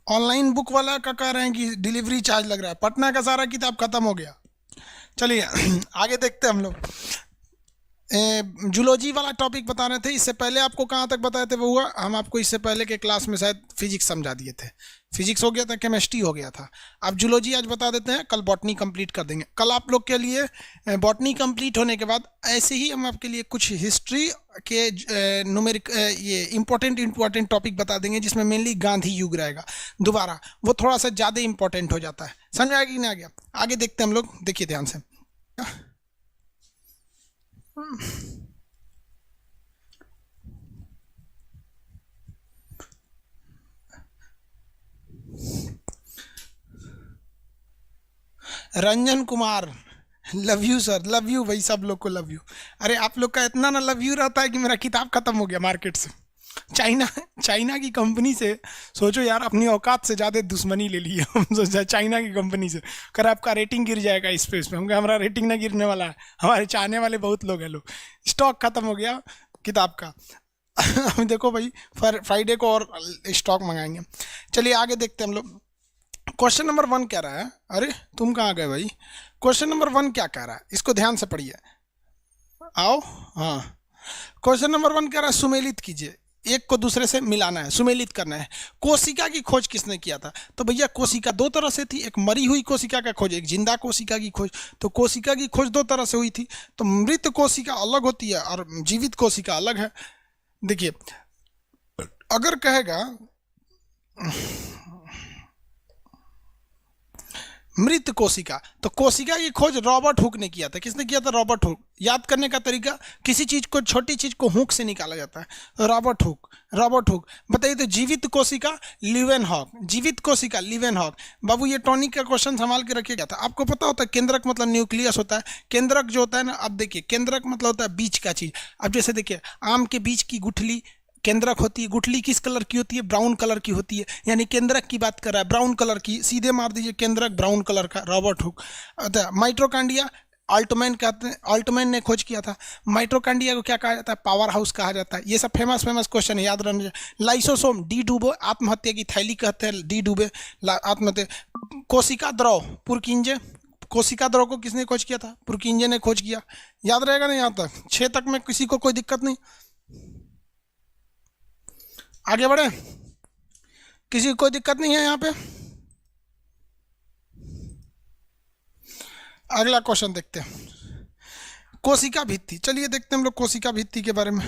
Online book वाला का कह रहे हैं कि डिलीवरी चार्ज लग रहा है। पटना का सारा किताब खत्म हो गया। चलिए आगे देखते हैं हम लोग। जूलॉजी वाला टॉपिक बता रहे थे। इससे पहले आपको कहाँ तक बताए थे वो हुआ, हम आपको इससे पहले के क्लास में शायद फिजिक्स समझा दिए थे। फिजिक्स हो गया था, केमिस्ट्री हो गया था। अब जूलॉजी आज बता देते हैं, कल बॉटनी कंप्लीट कर देंगे। कल आप लोग के लिए बॉटनी कंप्लीट होने के बाद ऐसे ही हम आपके लिए कुछ हिस्ट्री के न्यूमेरिक ये इंपॉर्टेंट टॉपिक बता देंगे, जिसमें मेनली गांधी युग रहेगा। दोबारा वो थोड़ा सा ज़्यादा इंपॉर्टेंट हो जाता है। समझ आया कि नहीं आ गया? आगे देखते हैं हम लोग, देखिए ध्यान से। Ranjan Kumar, love you sir, love you भाई, सब लोग को लव यू। अरे आप लोग का इतना ना लव यू रहता है कि मेरा किताब खत्म हो गया मार्केट से। चाइना चाइना की कंपनी से, सोचो यार, अपनी औकात से ज़्यादा दुश्मनी ले ली है। हम सोचा चाइना की कंपनी से कर आपका रेटिंग गिर जाएगा इस पे हम कहा हमारा रेटिंग ना गिरने वाला है, हमारे चाहने वाले बहुत लोग हैं। लोग स्टॉक खत्म हो गया किताब का। हम देखो भाई, फ्राइडे को और स्टॉक मंगाएंगे। चलिए आगे देखते हैं हम लोग। क्वेश्चन नंबर 1 कह रहा है, अरे तुम कहाँ गए भाई? क्वेश्चन नंबर 1 क्या कह रहा है, इसको ध्यान से पढ़िए। आओ, हाँ। क्वेश्चन नंबर 1 कह रहा है सुमेलित कीजिए, एक को दूसरे से मिलाना है, सुमेलित करना है। कोशिका की खोज किसने किया था? तो भैया कोशिका दो तरह से थी, एक मरी हुई कोशिका का खोज, एक जिंदा कोशिका की खोज। तो कोशिका की खोज दो तरह से हुई थी। तो मृत कोशिका अलग होती है और जीवित कोशिका अलग है। देखिए, अगर कहेगा मृत कोशिका, तो कोशिका की खोज रॉबर्ट हुक ने किया था। किसने किया था? Robert Hooke. याद करने का तरीका, किसी चीज को, छोटी चीज को हुक से निकाला जाता है। Robert Hooke, Robert Hooke. बताइए तो जीवित कोशिका लीवेनहॉक, जीवित कोशिका लीवेनहॉक। बाबू ये टॉनिक का क्वेश्चन संभाल के रखिएगा था। आपको पता होता है केंद्रक मतलब न्यूक्लियस होता है। केंद्रक जो होता है ना, अब देखिए केंद्रक मतलब होता है बीच का चीज। अब जैसे देखिए आम के बीच की गुठली केंद्रक होती है। गुठली किस कलर की होती है? ब्राउन कलर की होती है। यानी केंद्रक की बात कर रहा है, ब्राउन कलर की। सीधे मार दीजिए केंद्रक ब्राउन कलर का, रॉबर्ट हुक। माइट्रोकांडिया अल्टमैन कहते हैं, अल्टमैन ने खोज किया था। माइट्रोकांडिया को क्या कहा जाता है? पावर हाउस कहा जाता है। ये सब फेमस क्वेश्चन है, याद रखना। लाइसोसोम, डी डुबो, आत्महत्या की थैली कहते हैं, डी डुबे आत्महत्या। कोशिका द्रव, पुरकिंजे। कोशिका द्रव को किसने खोज किया था? पुरकिंजे ने खोज किया। याद रहेगा ना? यहाँ तक 6 तक में किसी को कोई दिक्कत नहीं? आगे बढ़े, किसी को कोई दिक्कत नहीं है यहाँ पे? अगला क्वेश्चन देखते हैं, कोशिका भित्ति। चलिए देखते हैं हम लोग कोशिका भित्ति के बारे में।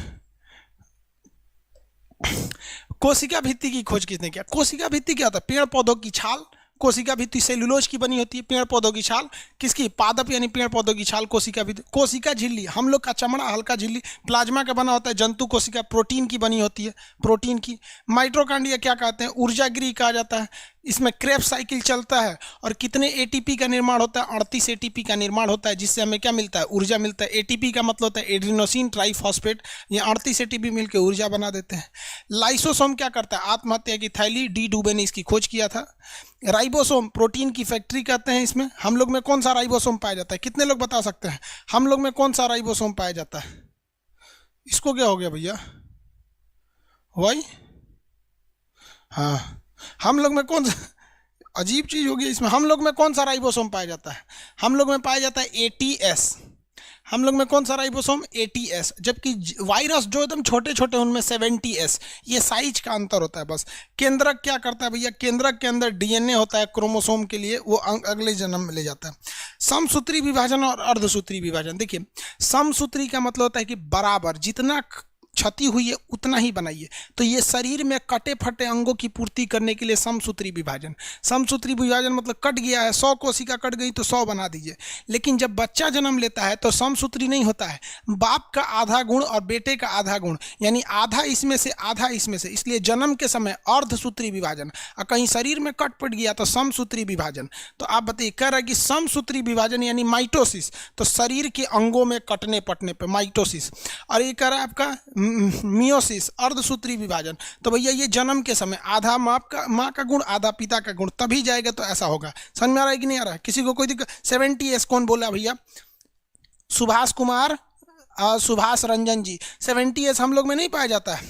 कोशिका भित्ति की खोज किसने किया? कोशिका भित्ति क्या होता है? पेड़ पौधों की छाल। कोशिका भित्ति सेलुलोज की बनी होती है, पेड़ पौधों की छाल। किसकी? पादप यानी पेड़ पौधों की छाल, कोशिका भित्ति। कोशिका झिल्ली, हम लोग का चमड़ा, हल्का झिल्ली प्लाज्मा का बना होता है। जंतु कोशिका प्रोटीन की बनी होती है, प्रोटीन की। माइट्रोकांडिया क्या कहते हैं? ऊर्जा गृह कहा जाता है। इसमें क्रेब्स साइकिल चलता है। और कितने एटीपी का निर्माण होता है? 38 एटीपी का निर्माण होता है, जिससे हमें क्या मिलता है? ऊर्जा मिलता है। एटीपी का मतलब होता है एडिनोसिन ट्राइफॉस्फेट। ये 38 एटीपी मिलकर ऊर्जा बना देते हैं। लाइसोसोम क्या करता है? आत्महत्या की थैली, डी डुबे ने इसकी खोज किया था। राइबोसोम, प्रोटीन की फैक्ट्री कहते हैं इसमें। हम लोग में कौन सा राइबोसोम पाया जाता है? कितने लोग बता सकते हैं हम लोग में कौन सा राइबोसोम पाया जाता है? इसको क्या हो गया भैया? वाई, हाँ, हम लोग में कौन सा, अजीब चीज होगी इसमें। हम लोग में कौन सा राइबोसोम पाया जाता है? हम लोग में पाया जाता है एटीएस। हम लोग में कौन सा राइबोसोम? एटीएस। जबकि वायरस जो एकदम छोटे छोटे उनमें 70S। ये साइज का अंतर होता है बस। केंद्रक क्या करता है भैया? केंद्रक के अंदर डीएनए होता है क्रोमोसोम के लिए, वो अगले जन्म में ले जाता है। समसूत्री विभाजन और अर्धसूत्री विभाजन। देखिए, समसूत्री का मतलब होता है कि बराबर, जितना क्षति हुई है उतना ही बनाइए। तो ये शरीर में कटे फटे अंगों की पूर्ति करने के लिए समसूत्री विभाजन। समसूत्री विभाजन मतलब कट गया है, 100 कोशिका कट गई तो 100 बना दीजिए। लेकिन जब बच्चा जन्म लेता है तो समसूत्री नहीं होता है। बाप का आधा गुण और बेटे का आधा गुण, यानी आधा इसमें से आधा इसमें से। इसलिए जन्म के समय अर्धसूत्री विभाजन, और कहीं शरीर में कट पट गया तो समसूत्री विभाजन। तो आप बताइए, कह रहा है कि समसूत्री विभाजन यानी माइटोसिस, तो शरीर के अंगों में कटने पटने पर माइटोसिस। और ये कह रहा है आपका मियोसिस, अर्धसूत्री विभाजन। तो भैया ये जन्म के समय आधा माँ का गुण आधा पिता का गुण, तभी जाएगा तो ऐसा होगा। समझ में आ रहा है कि नहीं आ रहा है? किसी को कोई दिक्कत? 70S कौन बोला भैया? सुभाष कुमार, सुभाष रंजन जी। 70S हम लोग में नहीं पाया जाता है।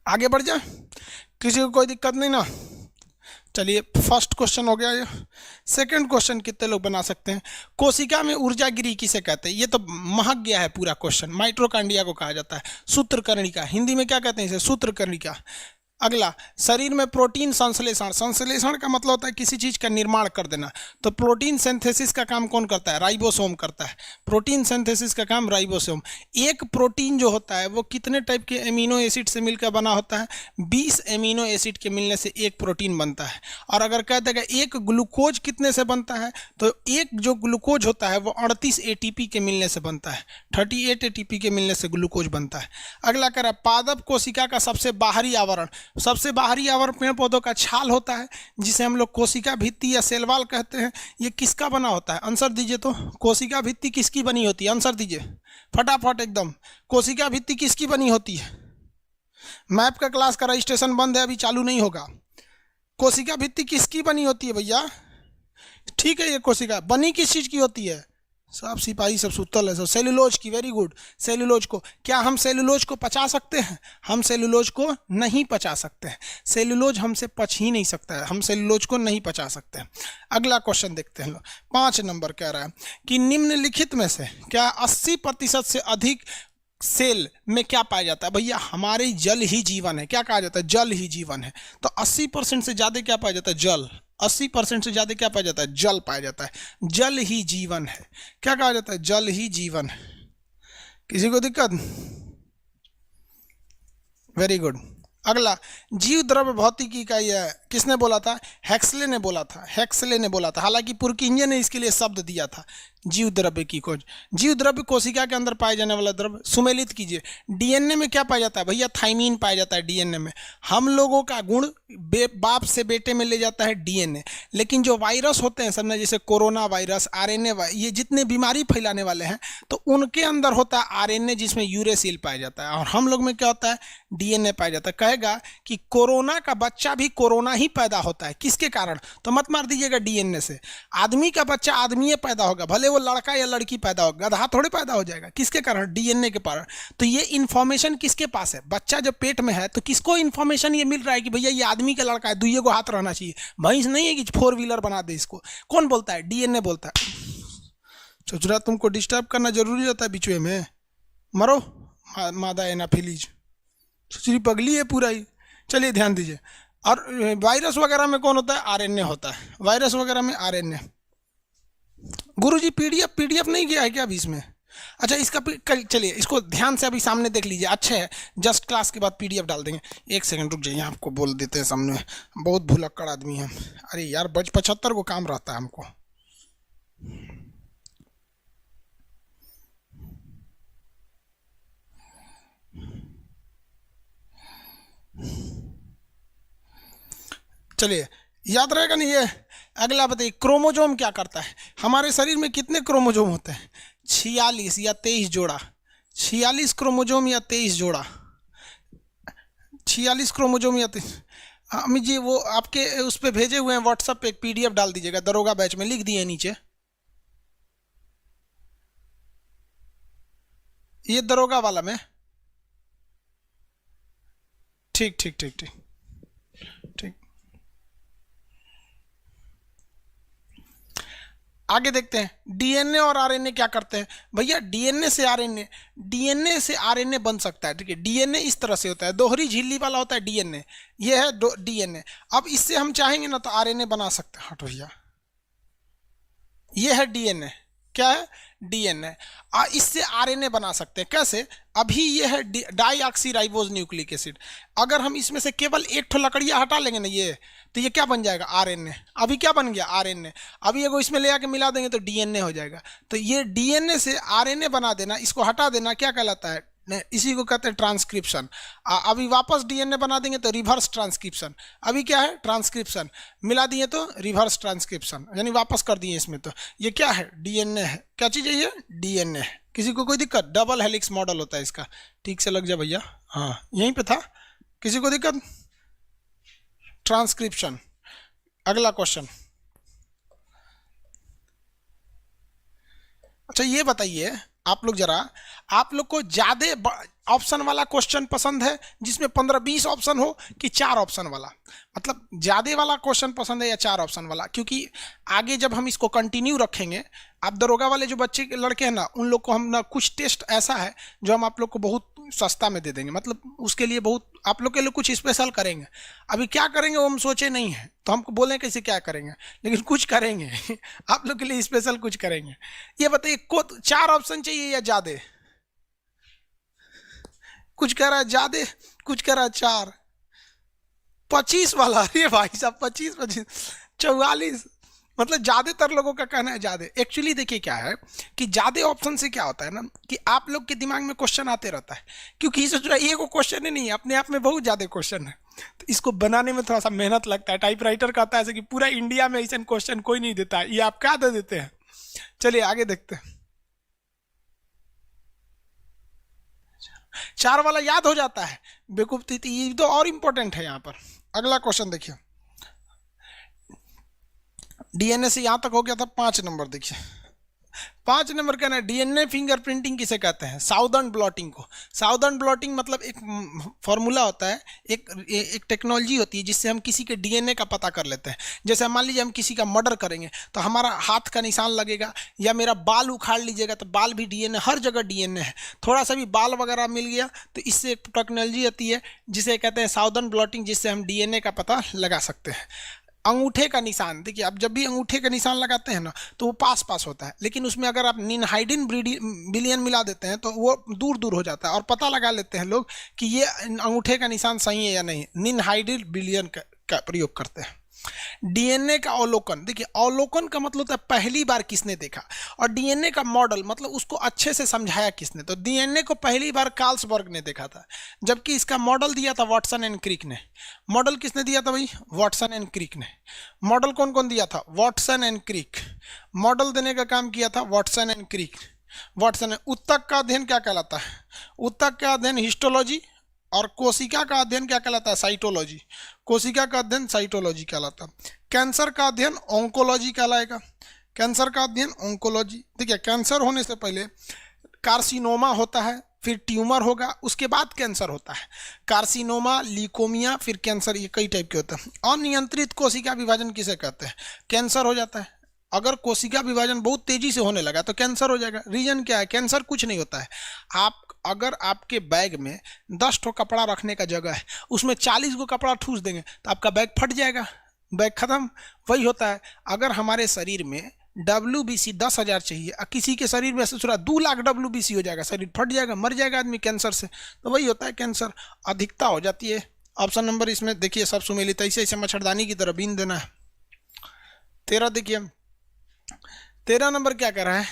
आगे बढ़ जा। किसी को कोई दिक्कत नहीं ना? चलिए फर्स्ट क्वेश्चन हो गया ये। सेकंड क्वेश्चन कितने लोग बना सकते हैं? कोशिका में ऊर्जागिरी किसे कहते हैं? ये तो महक गया है पूरा क्वेश्चन। माइटोकॉन्ड्रिया को कहा जाता है सूत्रकर्णिका, हिंदी में क्या कहते हैं इसे? सूत्रकर्णिका। अगला, शरीर में प्रोटीन संश्लेषण। संश्लेषण का मतलब होता है किसी चीज का निर्माण कर देना। तो प्रोटीन सिंथेसिस का काम कौन करता है? राइबोसोम करता है। प्रोटीन सिंथेसिस का काम राइबोसोम। एक प्रोटीन जो होता है वो कितने टाइप के एमिनो एसिड से मिलकर बना होता है? 20 एमिनो एसिड के मिलने से एक प्रोटीन बनता है। और अगर कहते हैं कि एक ग्लूकोज कितने से बनता है, तो एक जो ग्लूकोज होता है वो 38 एटीपी के मिलने से बनता है। 38 एटीपी के मिलने से ग्लूकोज बनता है। अगला कह रहा है पादप कोशिका का सबसे बाहरी आवरण। सबसे बाहरी आवरण पेड़ पौधों का छाल होता है, जिसे हम लोग कोशिका भित्ति या सेल वॉल कहते हैं। ये किसका बना होता है? आंसर दीजिए। तो कोशिका भित्ति किसकी बनी होती है? आंसर दीजिए फटाफट एकदम। कोशिका भित्ति किसकी बनी होती है? मैप का क्लास का रजिस्ट्रेशन बंद है, अभी चालू नहीं होगा। कोशिका भित्ति किसकी बनी होती है भैया? ठीक है, ये कोशिका बनी किस चीज की होती है? सब सिपाही सब सुतल है सब। सेलुलोज की। Very good. सेलुलोज को। क्या हम सेलुलोज को पचा सकते हैं? हम सेलुलोज को नहीं पचा सकते हैं। सेलुलोज हमसे पच ही नहीं सकता है, हम सेलुलोज को नहीं पचा सकते हैं। अगला क्वेश्चन देखते हैं लोग। 5 नंबर कह रहा है कि निम्नलिखित में से क्या 80% से अधिक सेल में क्या पाया जाता है? भैया हमारे जल ही जीवन है। क्या कहा जाता है? जल ही जीवन है। तो 80% से ज्यादा क्या पाया जाता है? जल। 80% से ज्यादा क्या पाया जाता है? जल पाया जाता है। जल ही जीवन है। क्या कहा जाता है? जल ही जीवन है। किसी को दिक्कत? Very good. अगला, जीव द्रव्य भौतिकी का यह किसने बोला था? हेक्सले ने बोला था। हेक्सले ने बोला था। हालांकि पुरकिंजे ने इसके लिए शब्द दिया था, जीव द्रव्य की खोज। जीव द्रव्य कोशिका के अंदर पाए जाने वाला द्रव्य। सुमेलित कीजिए। डीएनए में क्या पाया जाता है? भैया थाइमीन पाया जाता है डीएनए में। हम लोगों का गुण बाप से बेटे में ले जाता है डीएनए। लेकिन जो वायरस होते हैं समझना, जैसे कोरोना वायरस, आरएनए, ये जितने बीमारी फैलाने वाले हैं, तो उनके अंदर होता है आरएनए, जिसमें यूरेसिल पाया जाता है। और हम लोग में क्या होता है? डीएनए पाया जाता है। कहेगा कि कोरोना का बच्चा भी कोरोना ही पैदा होता है। किसके कारण? तो मत मार दीजिएगा डीएनए से। आदमी का बच्चा आदमी पैदा होगा, भले वो लड़का या लड़की पैदा होगा, गधा थोड़े पैदा हो जाएगा। किसके कारण? डीएनए के कारण। तो ये इंफॉर्मेशन किसके पास है? बच्चा जब पेट में है तो किसको इंफॉर्मेशन ये मिल रहा है कि भैया ये आदमी का लड़का है, दुइये को हाथ रहना चाहिए। भैंस नहीं है कि 4 व्हीलर बना दे इसको। कौन बोलता है? डीएनए बोलता है। चुचरा तुमको डिस्टर्ब करना जरूरी रहता है बीच में? मरो मादा एनाफिलीज। चुचरी पगली है पूरा ही। चलिए ध्यान दीजिए। और वायरस वगैरह में कौन होता है? आरएनए होता है। वायरस वगैरह में आरएनए। गुरुजी पीडीएफ नहीं किया है क्या अभी इसमें? अच्छा इसका चलिए इसको ध्यान से अभी सामने देख लीजिए। अच्छा है, जस्ट क्लास के बाद पीडीएफ डाल देंगे। एक सेकंड रुक जाइए, आपको बोल देते हैं सामने। बहुत भुलक्कड़ आदमी है। अरे यार 75 को काम रहता है हमको। चलिए याद रहेगा नहीं ये? अगला बताइए, क्रोमोजोम क्या करता है? हमारे शरीर में कितने क्रोमोजोम होते हैं? 46 या 23 जोड़ा। 46 क्रोमोजोम या 23 जोड़ा। 46 क्रोमोजोम या 23। अमित जी वो आपके उस पर भेजे हुए हैं व्हाट्सएप पे, एक पीडीएफ डाल दीजिएगा। दरोगा बैच में लिख दिए नीचे। ये दरोगा वाला में। ठीक ठीक ठीक ठीक ठीक। आगे देखते हैं डीएनए और आरएनए क्या करते हैं। भैया डीएनए से आरएनए बन सकता है। ठीक है, डीएनए इस तरह से होता है, दोहरी झिल्ली वाला होता है डीएनए। ये है डीएनए। अब इससे हम चाहेंगे ना तो आरएनए बना सकते हैं। हटो भैया, ये है डीएनए। क्या है? डीएनए। इससे आरएनए बना सकते हैं। कैसे? अभी ये है डाईऑक्सीराइबोज न्यूक्लिक एसिड। अगर हम इसमें से केवल एक ठो लकड़ियां हटा लेंगे ना ये, तो ये क्या बन जाएगा? आरएनए। अभी क्या बन गया? आरएनए। अभी एगो इसमें ले आके मिला देंगे तो डीएनए हो जाएगा। तो ये डीएनए से आरएनए बना देना, इसको हटा देना, क्या कहलाता है? इसी को कहते हैं ट्रांसक्रिप्शन। अभी वापस डीएनए बना देंगे तो रिवर्स ट्रांसक्रिप्शन। अभी क्या है? ट्रांसक्रिप्शन। मिला दिए तो रिवर्स ट्रांसक्रिप्शन, यानी वापस कर दिए इसमें। तो ये क्या है? डीएनए है। क्या चीज़ है ये? डीएनए। किसी को कोई दिक्कत? डबल हेलिक्स मॉडल होता है इसका। ठीक से लग जा भैया। हाँ यहीं पे था। किसी को दिक्कत? ट्रांसक्रिप्शन। अगला क्वेश्चन। अच्छा ये बताइए आप लोग जरा, आप लोग को ऑप्शन वाला क्वेश्चन पसंद है जिसमें 15-20 ऑप्शन हो, कि 4 ऑप्शन वाला, मतलब ज्यादा वाला क्वेश्चन पसंद है या 4 ऑप्शन वाला? क्योंकि आगे जब हम इसको कंटिन्यू रखेंगे, आप दरोगा वाले जो बच्चे लड़के हैं ना, उन लोग को हम ना कुछ टेस्ट ऐसा है जो हम आप लोग को बहुत सस्ता में दे देंगे, मतलब उसके लिए बहुत आप लोग के लिए कुछ स्पेशल करेंगे। अभी क्या करेंगे वो हम सोचे नहीं है, तो हमको बोलें कैसे क्या करेंगे, लेकिन कुछ करेंगे आप लोग के लिए स्पेशल कुछ करेंगे। ये बताइए, को 4 ऑप्शन चाहिए या ज्यादा? कुछ कह रहा है ज्यादा, कुछ कह रहा है 4, 25 वाला। अरे भाई साहब, 25 44, मतलब ज्यादातर लोगों का कहना है ज्यादा। एक्चुअली देखिए क्या है कि ज्यादा ऑप्शन से क्या होता है ना, कि आप लोग के दिमाग में क्वेश्चन आते रहता है, क्योंकि इसे जो एक क्वेश्चन ही नहीं है, अपने आप में बहुत ज्यादा क्वेश्चन है, तो इसको बनाने में थोड़ा सा मेहनत लगता है। टाइपराइटर कहता है ऐसे कि पूरा इंडिया में ऐसा क्वेश्चन कोई नहीं देता है, ये आप क्या दे देते हैं। चलिए आगे देखते हैं। 4 वाला याद हो जाता है, बेवकूफ तीती, ये तो और इंपॉर्टेंट है यहाँ पर। अगला क्वेश्चन देखिए, डीएनए से यहां तक हो गया था। 5 नंबर देखिए, 5 नंबर का ना, डीएनए फिंगरप्रिंटिंग किसे कहते हैं? साउदर्न ब्लॉटिंग को। साउदर्न ब्लॉटिंग मतलब एक फॉर्मूला होता है, एक टेक्नोलॉजी होती है जिससे हम किसी के डीएनए का पता कर लेते हैं। जैसे मान लीजिए हम किसी का मर्डर करेंगे तो हमारा हाथ का निशान लगेगा, या मेरा बाल उखाड़ लीजिएगा तो बाल भी डीएनए, हर जगह डीएनए है। थोड़ा सा भी बाल वगैरह मिल गया तो इससे एक टेक्नोलॉजी आती है जिसे कहते हैं साउदर्न ब्लॉटिंग, जिससे हम डीएनए का पता लगा सकते हैं। अंगूठे का निशान देखिए, आप जब भी अंगूठे का निशान लगाते हैं ना तो वो पास पास होता है, लेकिन उसमें अगर आप निनहाइडिन बिलियन मिला देते हैं तो वो दूर दूर हो जाता है, और पता लगा लेते हैं लोग कि ये अंगूठे का निशान सही है या नहीं। निनहाइडिन बिलियन का प्रयोग करते हैं। डीएनए का अवलोकन देखिए, अवलोकन का मतलब होता है पहली बार किसने देखा, और डीएनए का मॉडल मतलब उसको अच्छे से समझाया किसने। तो डीएनए को पहली बार कार्ल्सबर्ग ने देखा था, जबकि इसका मॉडल दिया था वाटसन एंड क्रिक ने। मॉडल किसने दिया था भाई? वाटसन एंड क्रिक ने। मॉडल कौन कौन दिया था? Watson and Crick. मॉडल देने का काम किया था वाटसन एंड क्रिक। वाटसन। उत्तक का अध्ययन क्या कहलाता है? उत्तक का अध्ययन हिस्टोलॉजी, और कोशिका का अध्ययन क्या कहलाता है? साइटोलॉजी। कोशिका का अध्ययन साइटोलॉजी कहलाता है। कैंसर का अध्ययन ऑन्कोलॉजी कहलाएगा। कैंसर का अध्ययन ऑन्कोलॉजी। देखिए, कैंसर होने से पहले कार्सिनोमा होता है, फिर ट्यूमर होगा, उसके बाद कैंसर होता है। कार्सिनोमा, लीकोमिया, फिर कैंसर, ये कई टाइप के होते हैं। अनियंत्रित कोशिका विभाजन किसे कहते हैं? कैंसर हो जाता है। अगर कोशिका विभाजन बहुत तेजी से होने लगा तो कैंसर हो जाएगा। रीजन क्या है? कैंसर कुछ नहीं होता है, आप अगर आपके बैग में 10 ठो कपड़ा रखने का जगह है, उसमें 40 गो कपड़ा ठूस देंगे तो आपका बैग फट जाएगा, बैग खत्म। वही होता है, अगर हमारे शरीर में WBC 10,000 चाहिए, किसी के शरीर में से थोड़ा 2 लाख WBC हो जाएगा, शरीर फट जाएगा, मर जाएगा आदमी कैंसर से। तो वही होता है, कैंसर अधिकता हो जाती है। ऑप्शन नंबर इसमें देखिए सब सुमेलित, ऐसे ऐसे मच्छरदानी की तरह बीन देना है। 13 देखिए, 13 नंबर क्या कर रहा है?